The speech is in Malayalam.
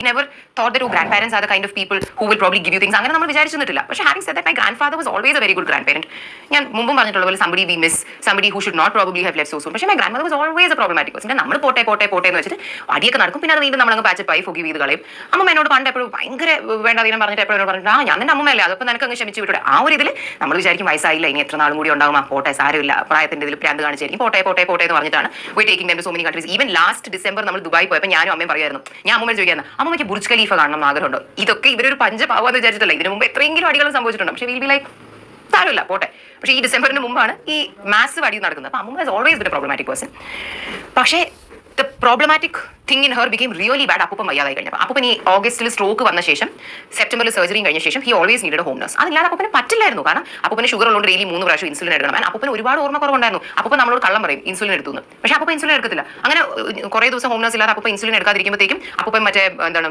never thought that grandparents are the kind of people who will probably give you things. അങ്ങനെ നമ്മൾ വിചാരിച്ചിട്ടില്ല. പക്ഷേ having said that, my grandfather was always a very good grandparent. ഞാൻ മുമ്പും പറഞ്ഞിട്ടുള്ള പോലെ somebody we miss, somebody who should not probably have left so soon. പക്ഷേ my grandmother was always a problematic person. നമ്മൾ പോട്ടെ എന്ന് വെച്ചിട്ട് അടിയൊക്കെ നടക്കും. പിന്നെ അത് വീണ്ടും നമ്മളങ്ങ് പാച്ചപ്പായി forgive ചെയ്ത് കളയും. അമ്മ എന്നോട് പണ്ട് എപ്പോഴും ഭയങ്കര വേണ്ടാതീനം പറഞ്ഞിട്ട് എപ്പോഴും പറഞ്ഞിട്ട് ഞാൻ നിന്റെ അമ്മയല്ലേ, അതൊക്കെ നിനക്ക് അങ്ങ് ക്ഷമിച്ചു വിട്ടൂടെ. ആ ഒരു ഇതിൽ നമ്മൾ വിചാരിക്കും വയസ്സായില്ല, ഇനി എത്ര നാളും കൂടി ഉണ്ടാവും, പോട്ടെ സാരമില്ല, പ്രായത്തിന്റെ ഇതിൽ പ്രാന്ത് കാണിച്ചായിരിക്കും, പോട്ടെ എന്ന് പറഞ്ഞിട്ടാണ് we taking them to so many countries. Even last December നമ്മൾ ദുബായി പോയപ്പോൾ ഞാനും അമ്മയും പറയായിരുന്നു, ഞാൻ അമ്മയോട് ചോദിക്കായിരുന്നു, അമ്മയ്ക്ക് ബുർജ് ഖലീഫ കാണണം ആഗ്രഹമുണ്ടോ? ഇതൊക്കെ ഇവരൊരു പഞ്ചപാവാന്ന് വിചാരിച്ചിട്ടില്ല. ഇതിനു മുമ്പ് എത്രയെങ്കിലും അടികളും സംഭവിച്ചിട്ടുണ്ട്. പക്ഷേ വിൽ ബി ലൈക്ക് സാരമില്ല പോട്ടെ. പക്ഷേ ഈ ഡിസംബറിന് മുമ്പാണ് ഈ മാസീവ് അടി നടക്കുന്നത്. അപ്പോൾ അമ്മ has always been A problematic person. പക്ഷേ the problematic thing in her became really bad. അപ്പൂപ്പൻ വയ്യാതായി കഴിഞ്ഞപ്പോൾ അപ്പൂപ്പൻ ഈ ഓഗസ്റ്റിൽ സ്ട്രോക്ക് വന്ന ശേഷം സെപ്റ്റംബറിൽ സർജറിയും കഴിഞ്ഞ ശേഷം he always needed a home nurse. അതില്ലാതെ അപ്പൂപ്പന് പറ്റില്ലായിരുന്നു. കാരണം അപ്പൂപ്പന് ഷുഗർ ഉള്ളതുകൊണ്ട് ഡെയിലി 3 പ്രാവശ്യം ഇൻസുലിൻ എടുക്കണം. അപ്പൂപ്പന് ഒരുപാട് ഓർമ്മക്കുറവുണ്ടായിരുന്നു. അപ്പൂപ്പൻ നമ്മളോട് കള്ളം പറയും ഇൻസുലിൻ എടുത്തു. പക്ഷേ അപ്പൂപ്പൻ ഇൻസുലിൻ എടുക്കത്തില്ല. അങ്ങനെ കുറേ ദിവസം ഹോം നഴ്സ് ഇല്ലാതെ അപ്പൂപ്പൻ ഇൻസുലിൻ എടുക്കാതിരിക്കുമ്പോഴത്തേക്കും അപ്പൂപ്പൻ മറ്റേ എന്താണ്